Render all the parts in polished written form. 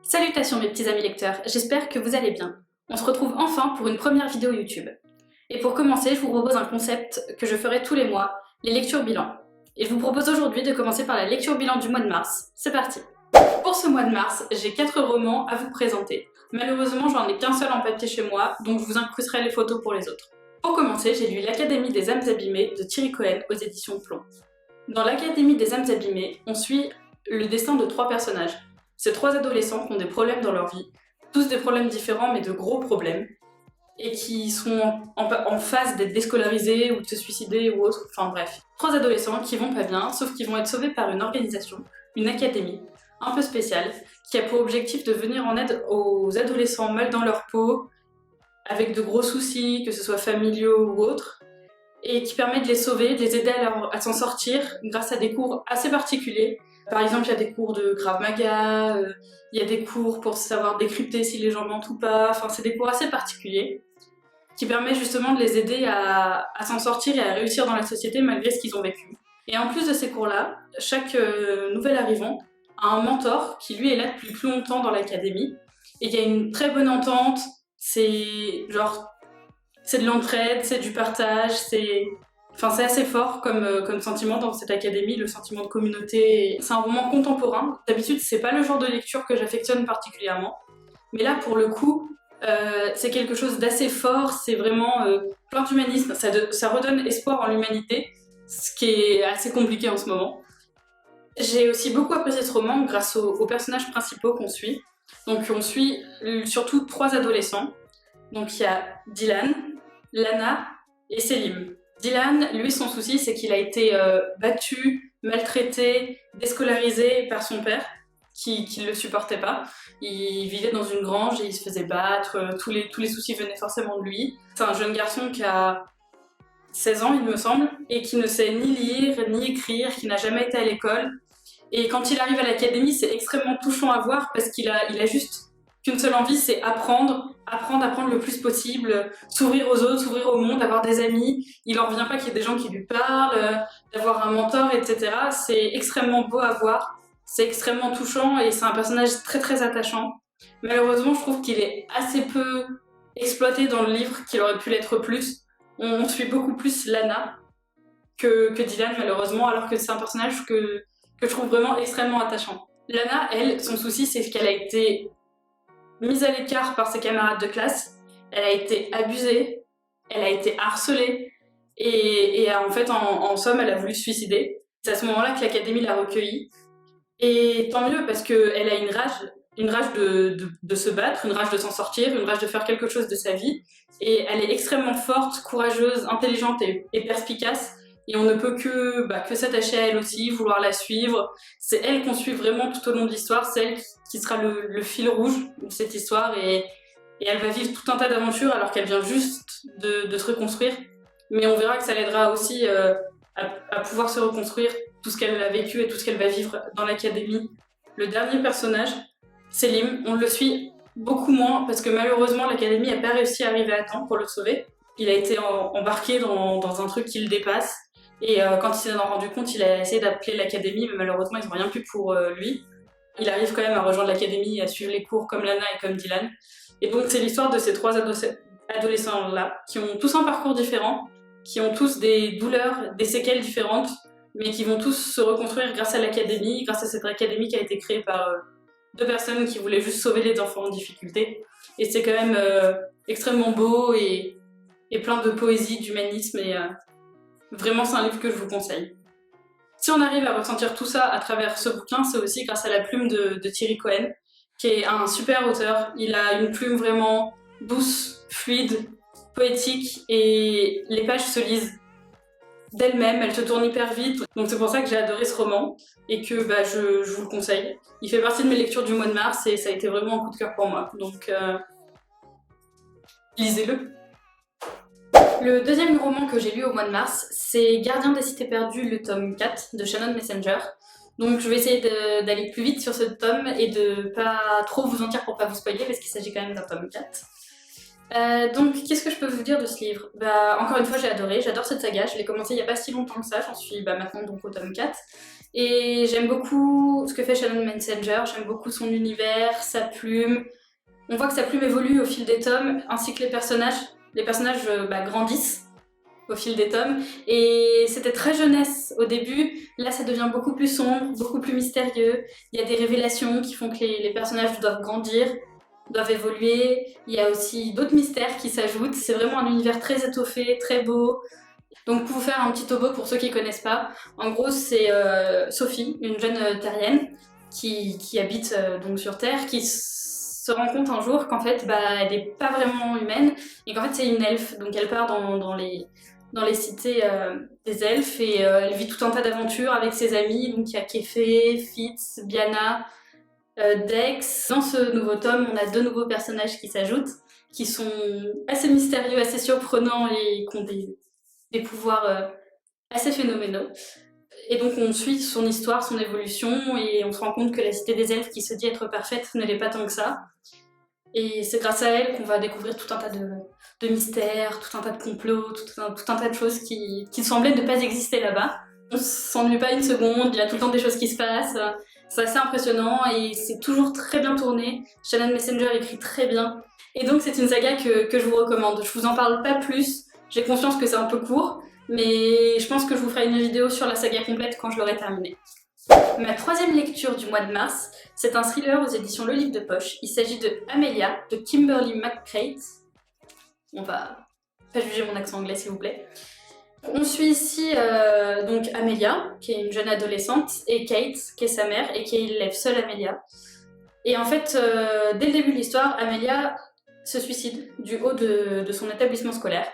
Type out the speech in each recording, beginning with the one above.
Salutations mes petits amis lecteurs, j'espère que vous allez bien. On se retrouve enfin pour une première vidéo YouTube. Et pour commencer, je vous propose un concept que je ferai tous les mois, les lectures bilan. Et je vous propose aujourd'hui de commencer par la lecture bilan du mois de mars. C'est parti. Pour ce mois de mars, j'ai 4 romans à vous présenter. Malheureusement, j'en ai qu'un seul en papier chez moi, donc je vous incrusterai les photos pour les autres. Pour commencer, j'ai lu L'Académie des âmes abîmées de Thierry Cohen aux éditions Plomb. Dans L'Académie des âmes abîmées, on suit le destin de 3 personnages. Ces 3 adolescents qui ont des problèmes dans leur vie, tous des problèmes différents mais de gros problèmes, et qui sont en phase d'être déscolarisés ou de se suicider ou autre, enfin bref. 3 adolescents qui vont pas bien, sauf qu'ils vont être sauvés par une organisation, une académie, un peu spéciale, qui a pour objectif de venir en aide aux adolescents mal dans leur peau, avec de gros soucis, que ce soit familiaux ou autres, et qui permet de les sauver, de les aider à s'en sortir grâce à des cours assez particuliers. Par exemple, il y a des cours de Krav Maga, il y a des cours pour savoir décrypter si les gens mentent ou pas, enfin c'est des cours assez particuliers qui permettent justement de les aider à s'en sortir et à réussir dans la société malgré ce qu'ils ont vécu. Et en plus de ces cours-là, chaque nouvel arrivant a un mentor qui lui est là depuis plus longtemps dans l'académie, et il y a une très bonne entente, c'est de l'entraide, c'est du partage, c'est assez fort comme sentiment dans cette académie, le sentiment de communauté. C'est un roman contemporain. D'habitude, c'est pas le genre de lecture que j'affectionne particulièrement. Mais là, pour le coup, c'est quelque chose d'assez fort, c'est vraiment plein d'humanisme. Ça redonne espoir en l'humanité, ce qui est assez compliqué en ce moment. J'ai aussi beaucoup apprécié ce roman grâce aux personnages principaux qu'on suit. Donc on suit surtout 3 adolescents. Donc il y a Dylan, Lana et Selim. Dylan, lui, son souci, c'est qu'il a été battu, maltraité, déscolarisé par son père, qui le supportait pas. Il vivait dans une grange et il se faisait battre, tous les soucis venaient forcément de lui. C'est un jeune garçon qui a 16 ans, il me semble, et qui ne sait ni lire, ni écrire, qui n'a jamais été à l'école. Et quand il arrive à l'académie, c'est extrêmement touchant à voir parce qu'il a juste qu'une seule envie, c'est apprendre le plus possible, s'ouvrir aux autres, s'ouvrir au monde, avoir des amis. Il en revient pas qu'il y ait des gens qui lui parlent, d'avoir un mentor, etc. C'est extrêmement beau à voir, c'est extrêmement touchant et c'est un personnage très très attachant. Malheureusement, je trouve qu'il est assez peu exploité dans le livre, qu'il aurait pu l'être plus. On suit beaucoup plus Lana que Dylan, malheureusement, alors que c'est un personnage que je trouve vraiment extrêmement attachant. Lana, elle, son souci, c'est qu'elle a été mise à l'écart par ses camarades de classe, elle a été abusée, elle a été harcelée, et en fait, en somme, elle a voulu se suicider. C'est à ce moment-là que l'académie l'a recueillie. Et tant mieux, parce qu'elle a une rage de se battre, une rage de s'en sortir, une rage de faire quelque chose de sa vie, et elle est extrêmement forte, courageuse, intelligente et perspicace. Et on ne peut que s'attacher à elle aussi, vouloir la suivre. C'est elle qu'on suit vraiment tout au long de l'histoire, c'est elle qui sera le fil rouge de cette histoire, et elle va vivre tout un tas d'aventures alors qu'elle vient juste de se reconstruire. Mais on verra que ça l'aidera aussi à pouvoir se reconstruire tout ce qu'elle a vécu et tout ce qu'elle va vivre dans l'académie. Le dernier personnage, Selim, on le suit beaucoup moins parce que malheureusement l'académie n'a pas réussi à arriver à temps pour le sauver. Il a été embarqué dans un truc qui le dépasse. Et quand il s'en est rendu compte, il a essayé d'appeler l'académie, mais malheureusement, ils n'ont rien pu pour lui. Il arrive quand même à rejoindre l'académie et à suivre les cours comme Lana et comme Dylan. Et donc, c'est l'histoire de ces 3 adolescents-là, qui ont tous un parcours différent, qui ont tous des douleurs, des séquelles différentes, mais qui vont tous se reconstruire grâce à l'académie, grâce à cette académie qui a été créée par 2 personnes qui voulaient juste sauver les enfants en difficulté. Et c'est quand même extrêmement beau et plein de poésie, d'humanisme, et vraiment, c'est un livre que je vous conseille. Si on arrive à ressentir tout ça à travers ce bouquin, c'est aussi grâce à la plume de Thierry Cohen, qui est un super auteur. Il a une plume vraiment douce, fluide, poétique, et les pages se lisent d'elles-mêmes, elles se tournent hyper vite. Donc c'est pour ça que j'ai adoré ce roman, et que je vous le conseille. Il fait partie de mes lectures du mois de mars, et ça a été vraiment un coup de cœur pour moi. Donc lisez-le. Le deuxième roman que j'ai lu au mois de mars, c'est Gardien des cités perdues, le tome 4 de Shannon Messenger. Donc je vais essayer d'aller plus vite sur ce tome et de pas trop vous en dire pour pas vous spoiler parce qu'il s'agit quand même d'un tome 4. Donc qu'est-ce que je peux vous dire de ce livre? Encore une fois j'ai adoré, j'adore cette saga, je l'ai commencé il y a pas si longtemps que ça, j'en suis maintenant donc au tome 4. Et j'aime beaucoup ce que fait Shannon Messenger, j'aime beaucoup son univers, sa plume. On voit que sa plume évolue au fil des tomes, ainsi que les personnages. Les personnages grandissent au fil des tomes. Et c'était très jeunesse au début. Là, ça devient beaucoup plus sombre, beaucoup plus mystérieux. Il y a des révélations qui font que les personnages doivent grandir, doivent évoluer. Il y a aussi d'autres mystères qui s'ajoutent. C'est vraiment un univers très étoffé, très beau. Donc pour vous faire un petit topo pour ceux qui connaissent pas, en gros c'est Sophie, une jeune terrienne qui habite donc sur Terre, qui se rend compte un jour qu'en fait elle n'est pas vraiment humaine et qu'en fait c'est une elfe. Donc elle part dans les cités des elfes et elle vit tout un tas d'aventures avec ses amis. Donc il y a Kefé, Fitz, Biana, Dex. Dans ce nouveau tome, on a 2 nouveaux personnages qui s'ajoutent, qui sont assez mystérieux, assez surprenants et qui ont des pouvoirs assez phénoménaux. Et donc on suit son histoire, son évolution, et on se rend compte que la cité des elfes qui se dit être parfaite ne l'est pas tant que ça. Et c'est grâce à elle qu'on va découvrir tout un tas de mystères, tout un tas de complots, tout un tas de choses qui semblaient ne pas exister là-bas. On s'ennuie pas une seconde, il y a tout le temps des choses qui se passent. C'est assez impressionnant et c'est toujours très bien tourné. Shannon Messenger écrit très bien. Et donc c'est une saga que je vous recommande. Je vous en parle pas plus, j'ai conscience que c'est un peu court, mais je pense que je vous ferai une vidéo sur la saga complète quand je l'aurai terminée. Ma 3e lecture du mois de mars, c'est un thriller aux éditions Le Livre de Poche. Il s'agit de Amelia, de Kimberly McCreight. On va pas juger mon accent anglais s'il vous plaît. On suit ici donc Amelia, qui est une jeune adolescente, et Kate, qui est sa mère, et qui élève seule Amelia. Et en fait, dès le début de l'histoire, Amelia se suicide du haut de son établissement scolaire.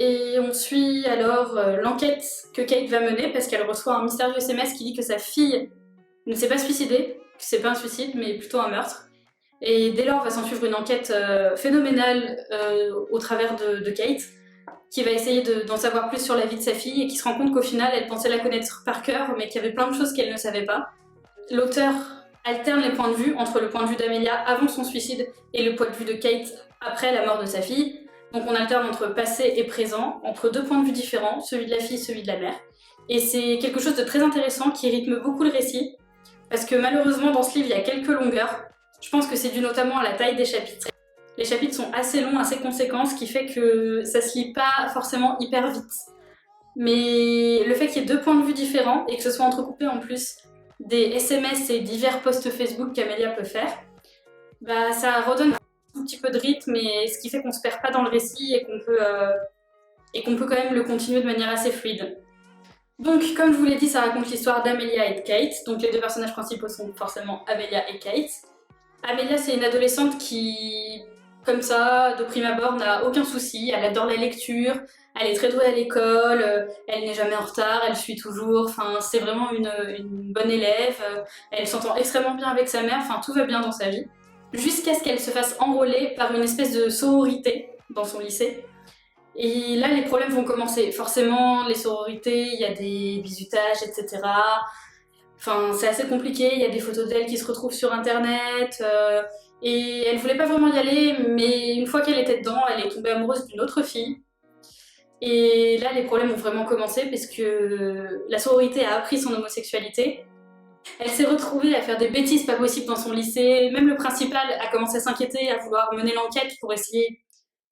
Et on suit alors l'enquête que Kate va mener parce qu'elle reçoit un mystérieux SMS qui dit que sa fille ne s'est pas suicidée, que c'est pas un suicide mais plutôt un meurtre. Et dès lors va s'en suivre une enquête phénoménale au travers de Kate, qui va essayer d'en savoir plus sur la vie de sa fille et qui se rend compte qu'au final elle pensait la connaître par cœur mais qu'il y avait plein de choses qu'elle ne savait pas. L'auteur alterne les points de vue entre le point de vue d'Amelia avant son suicide et le point de vue de Kate après la mort de sa fille. Donc on alterne entre passé et présent, entre 2 points de vue différents, celui de la fille et celui de la mère. Et c'est quelque chose de très intéressant qui rythme beaucoup le récit, parce que malheureusement dans ce livre il y a quelques longueurs. Je pense que c'est dû notamment à la taille des chapitres. Les chapitres sont assez longs, assez conséquents, ce qui fait que ça se lit pas forcément hyper vite. Mais le fait qu'il y ait 2 points de vue différents et que ce soit entrecoupé en plus des SMS et divers posts Facebook qu'Amelia peut faire, ça redonne un petit peu de rythme, et ce qui fait qu'on se perd pas dans le récit et qu'on peut quand même le continuer de manière assez fluide. Donc, comme je vous l'ai dit, ça raconte l'histoire d'Amelia et de Kate. Donc les 2 personnages principaux sont forcément Amelia et Kate. Amelia, c'est une adolescente qui, comme ça, de prime abord, n'a aucun souci. Elle adore la lecture, elle est très douée à l'école, elle n'est jamais en retard, elle suit toujours. Enfin, c'est vraiment une bonne élève. Elle s'entend extrêmement bien avec sa mère. Enfin, tout va bien dans sa vie. Jusqu'à ce qu'elle se fasse enrôler par une espèce de sororité dans son lycée. Et là, les problèmes vont commencer. Forcément, les sororités, il y a des bizutages, etc. Enfin, c'est assez compliqué, il y a des photos d'elle qui se retrouvent sur internet, et elle voulait pas vraiment y aller, mais une fois qu'elle était dedans, elle est tombée amoureuse d'une autre fille. Et là, les problèmes ont vraiment commencé parce que la sororité a appris son homosexualité. Elle s'est retrouvée à faire des bêtises pas possibles dans son lycée. Même le principal a commencé à s'inquiéter, à vouloir mener l'enquête pour essayer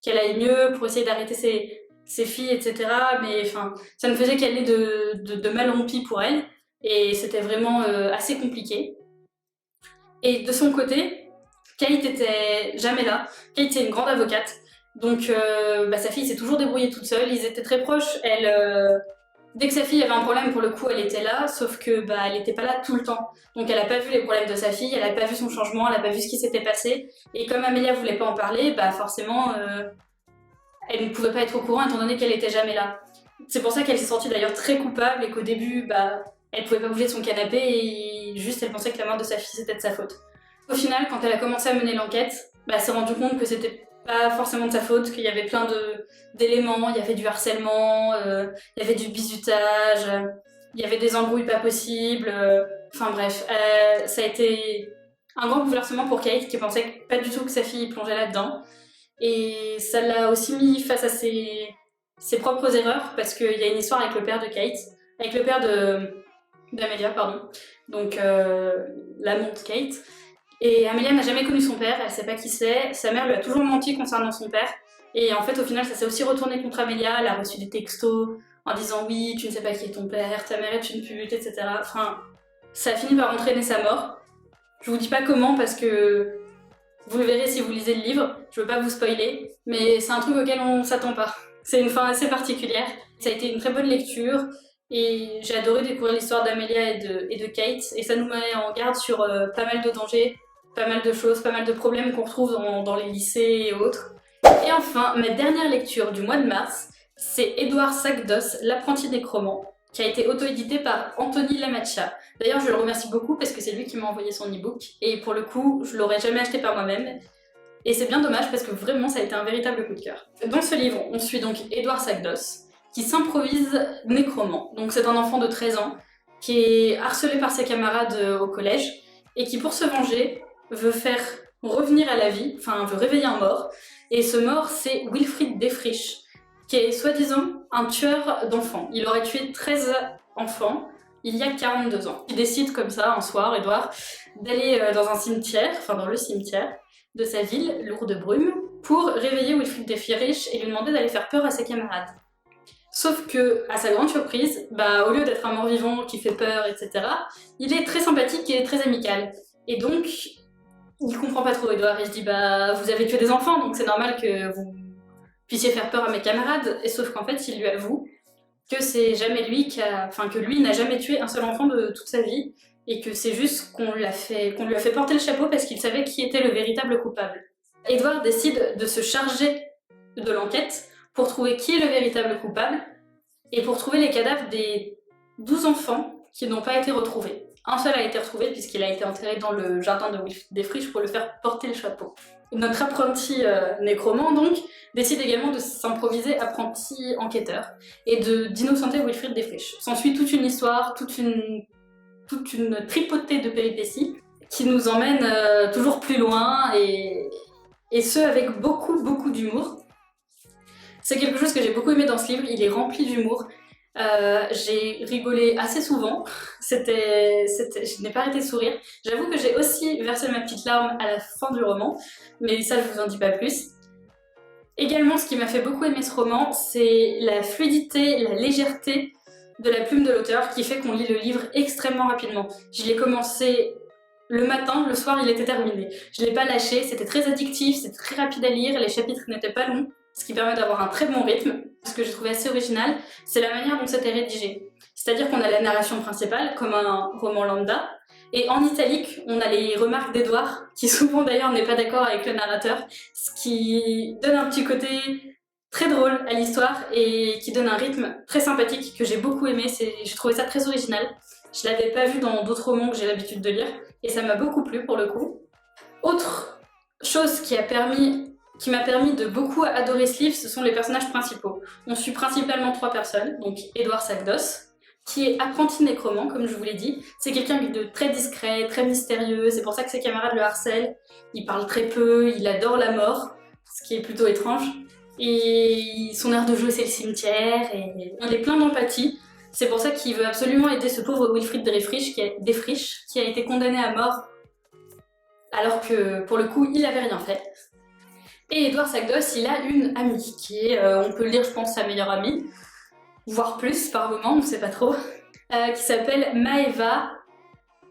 qu'elle aille mieux, pour essayer d'arrêter ses filles, etc. Mais enfin, ça ne faisait qu'aller de mal en pis pour elle. Et c'était vraiment assez compliqué. Et de son côté, Kate était jamais là. Kate, c'est une grande avocate. Donc sa fille s'est toujours débrouillée toute seule. Ils étaient très proches. Dès que sa fille avait un problème, pour le coup, elle était là, sauf que elle n'était pas là tout le temps. Donc elle n'a pas vu les problèmes de sa fille, elle n'a pas vu son changement, elle n'a pas vu ce qui s'était passé. Et comme Amelia ne voulait pas en parler, forcément, elle ne pouvait pas être au courant étant donné qu'elle n'était jamais là. C'est pour ça qu'elle s'est sentie d'ailleurs très coupable et qu'au début, elle pouvait pas bouger de son canapé et juste elle pensait que la mort de sa fille c'était de sa faute. Au final, quand elle a commencé à mener l'enquête, elle s'est rendue compte que c'était pas forcément de sa faute, qu'il y avait plein d'éléments, il y avait du harcèlement, il y avait du bizutage, il y avait des embrouilles pas possibles, enfin bref, ça a été un grand bouleversement pour Kate qui pensait pas du tout que sa fille plongeait là-dedans, et ça l'a aussi mis face à ses propres erreurs parce qu'il y a une histoire avec le père de Kate, avec le père d'Amelia, pardon, donc l'amant de Kate. Et Amelia n'a jamais connu son père, elle sait pas qui c'est, sa mère lui a toujours menti concernant son père, et en fait au final ça s'est aussi retourné contre Amelia, elle a reçu des textos en disant oui, tu ne sais pas qui est ton père, ta mère est une pute, etc. Enfin, ça a fini par entraîner sa mort. Je vous dis pas comment parce que vous le verrez si vous lisez le livre, je veux pas vous spoiler, mais c'est un truc auquel on s'attend pas. C'est une fin assez particulière. Ça a été une très bonne lecture et j'ai adoré découvrir l'histoire d'Amelia et de Kate, et ça nous met en garde sur pas mal de dangers, pas mal de choses, pas mal de problèmes qu'on retrouve dans les lycées et autres. Et enfin, ma dernière lecture du mois de mars, c'est Édouard Sackdoss, L'apprenti nécromant, qui a été auto-édité par Anthony Lamaccia. D'ailleurs, je le remercie beaucoup parce que c'est lui qui m'a envoyé son e-book, et pour le coup, je l'aurais jamais acheté par moi-même. Et c'est bien dommage parce que vraiment, ça a été un véritable coup de cœur. Dans ce livre, on suit donc Édouard Sackdoss, qui s'improvise nécromant. Donc c'est un enfant de 13 ans qui est harcelé par ses camarades au collège et qui, pour se venger, veut faire revenir à la vie, enfin veut réveiller un mort. Et ce mort, c'est Wilfried Defriche, qui est soi-disant un tueur d'enfants. Il aurait tué 13 enfants il y a 42 ans. Il décide comme ça, un soir, Édouard, d'aller dans un cimetière, enfin dans le cimetière de sa ville, lourd de brume, pour réveiller Wilfried Defriche et lui demander d'aller faire peur à ses camarades. Sauf que, à sa grande surprise, au lieu d'être un mort-vivant qui fait peur, etc., il est très sympathique et très amical. Et donc, il comprend pas trop Édouard, il se dit vous avez tué des enfants, donc c'est normal que vous puissiez faire peur à mes camarades. Et sauf qu'en fait, il lui avoue que c'est jamais lui que lui n'a jamais tué un seul enfant de toute sa vie, et que c'est juste qu'on lui a fait porter le chapeau parce qu'il savait qui était le véritable coupable. Édouard décide de se charger de l'enquête pour trouver qui est le véritable coupable et pour trouver les cadavres des 12 enfants qui n'ont pas été retrouvés. Un seul a été retrouvé puisqu'il a été enterré dans le jardin de Wilfried Defriche pour le faire porter le chapeau. Notre apprenti nécromant, donc, décide également de s'improviser apprenti enquêteur et d'innocenter Wilfried Defriche. S'ensuit toute une histoire, toute une tripotée de péripéties qui nous emmène toujours plus loin, et ce avec beaucoup d'humour. C'est quelque chose que j'ai beaucoup aimé dans ce livre, il est rempli d'humour. J'ai rigolé assez souvent, je n'ai pas arrêté de sourire. J'avoue que j'ai aussi versé ma petite larme à la fin du roman, mais ça je vous en dis pas plus. Également, ce qui m'a fait beaucoup aimer ce roman, c'est la fluidité, la légèreté de la plume de l'auteur qui fait qu'on lit le livre extrêmement rapidement. Je l'ai commencé le matin, le soir il était terminé. Je l'ai pas lâché, c'était très addictif, c'était très rapide à lire, les chapitres n'étaient pas longs, ce qui permet d'avoir un très bon rythme. Ce que j'ai trouvé assez original, c'est la manière dont c'était rédigé. C'est-à-dire qu'on a la narration principale, comme un roman lambda, et en italique, on a les remarques d'Édouard, qui souvent d'ailleurs n'est pas d'accord avec le narrateur, ce qui donne un petit côté très drôle à l'histoire et qui donne un rythme très sympathique que j'ai beaucoup aimé. J'ai trouvé ça très original. Je l'avais pas vu dans d'autres romans que j'ai l'habitude de lire et ça m'a beaucoup plu pour le coup. Autre chose qui m'a permis de beaucoup adorer ce livre, ce sont les personnages principaux. On suit principalement 3 personnes, donc Édouard Sackdoss, qui est apprenti nécromant, comme je vous l'ai dit. C'est quelqu'un de très discret, très mystérieux, c'est pour ça que ses camarades le harcèlent. Il parle très peu, il adore la mort, ce qui est plutôt étrange. Et son aire de jeu, c'est le cimetière, et il est plein d'empathie. C'est pour ça qu'il veut absolument aider ce pauvre Wilfried Defriche qui a été condamné à mort, alors que, pour le coup, il n'avait rien fait. Et Édouard Sackdoss, il a une amie, qui est, on peut le dire, je pense, sa meilleure amie, voire plus par moment, on ne sait pas trop, qui s'appelle Maëva,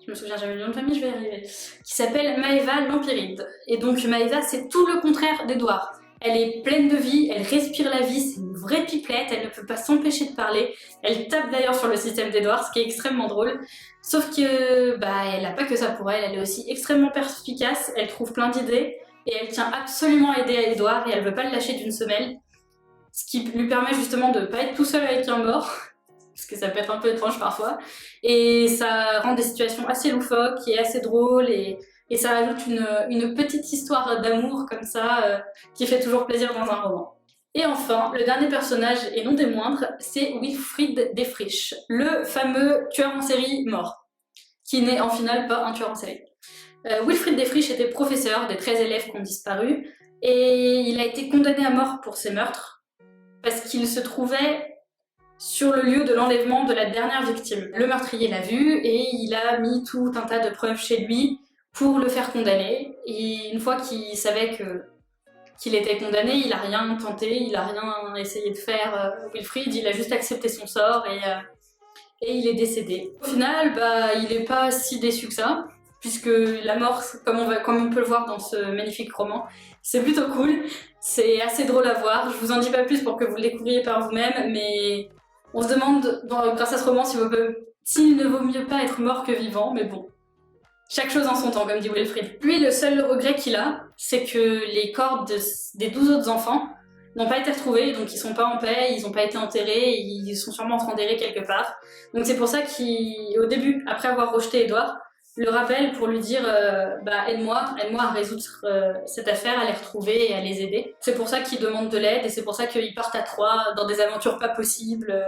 je me souviens jamais du nom de famille, je vais y arriver, qui s'appelle Maëva l'Empyride. Et donc Maëva, c'est tout le contraire d'Édouard. Elle est pleine de vie, elle respire la vie, c'est une vraie pipelette, elle ne peut pas s'empêcher de parler. Elle tape d'ailleurs sur le système d'Édouard, ce qui est extrêmement drôle. Sauf que, elle n'a pas que ça pour elle, elle est aussi extrêmement perspicace, elle trouve plein d'idées, et elle tient absolument à aider Édouard, et elle veut pas le lâcher d'une semelle. Ce qui lui permet justement de ne pas être tout seul avec un mort, parce que ça peut être un peu étrange parfois, et ça rend des situations assez loufoques et assez drôles, et ça ajoute une petite histoire d'amour comme ça, qui fait toujours plaisir dans un roman. Et enfin, le dernier personnage, et non des moindres, c'est Wilfried Defriche, le fameux tueur en série mort, qui n'est en finale pas un tueur en série. Wilfried Defriche était professeur des 13 élèves qui ont disparu, et il a été condamné à mort pour ses meurtres, parce qu'il se trouvait sur le lieu de l'enlèvement de la dernière victime. Le meurtrier l'a vu et il a mis tout un tas de preuves chez lui pour le faire condamner. Et une fois qu'il savait qu'il était condamné, il a rien tenté, il a rien essayé de faire. Wilfried, il a juste accepté son sort et il est décédé. Au final, il n'est pas si déçu que ça, puisque la mort, comme on peut le voir dans ce magnifique roman, c'est plutôt cool, c'est assez drôle à voir. Je vous en dis pas plus pour que vous le découvriez par vous-même, mais on se demande, grâce à ce roman, s'il ne vaut mieux pas être mort que vivant, mais bon. Chaque chose en son temps, comme dit Wilfried. Lui, le seul regret qu'il a, c'est que les corps des 12 autres enfants n'ont pas été retrouvés, donc ils sont pas en paix, ils n'ont pas été enterrés, ils sont sûrement enterrés quelque part. Donc c'est pour ça qu'au début, après avoir rejeté Édouard, le rappelle pour lui dire aide-moi à résoudre cette affaire, à les retrouver et à les aider. C'est pour ça qu'il demande de l'aide et c'est pour ça qu'ils partent à 3 dans des aventures pas possibles.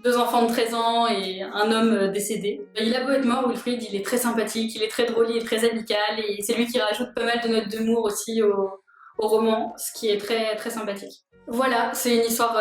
2 enfants de 13 ans et un homme décédé. Il a beau être mort, Wilfried, il est très sympathique, il est très drôle, il est très amical et c'est lui qui rajoute pas mal de notes d'humour aussi au roman, ce qui est très, très sympathique. Voilà, c'est une histoire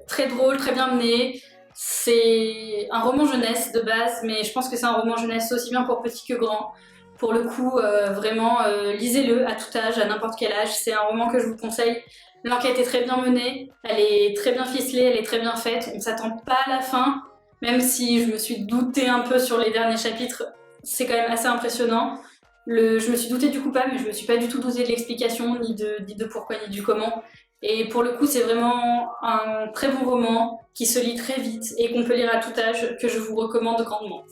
très drôle, très bien menée. C'est un roman jeunesse de base, mais je pense que c'est un roman jeunesse aussi bien pour petit que grand. Pour le coup, vraiment, lisez-le à tout âge, à n'importe quel âge. C'est un roman que je vous conseille. L'enquête est très bien menée, elle est très bien ficelée, elle est très bien faite. On ne s'attend pas à la fin, même si je me suis doutée un peu sur les derniers chapitres. C'est quand même assez impressionnant. Je me suis doutée du coupable, mais je me suis pas du tout doutée de l'explication, ni de pourquoi, ni du comment. Et pour le coup, c'est vraiment un très bon roman qui se lit très vite et qu'on peut lire à tout âge, que je vous recommande grandement.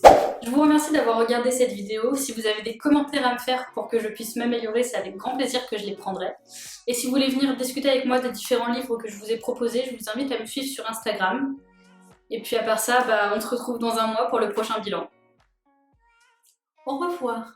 Je vous remercie d'avoir regardé cette vidéo. Si vous avez des commentaires à me faire pour que je puisse m'améliorer, c'est avec grand plaisir que je les prendrai. Et si vous voulez venir discuter avec moi des différents livres que je vous ai proposés, je vous invite à me suivre sur Instagram. Et puis à part ça, on se retrouve dans un mois pour le prochain bilan. Au revoir!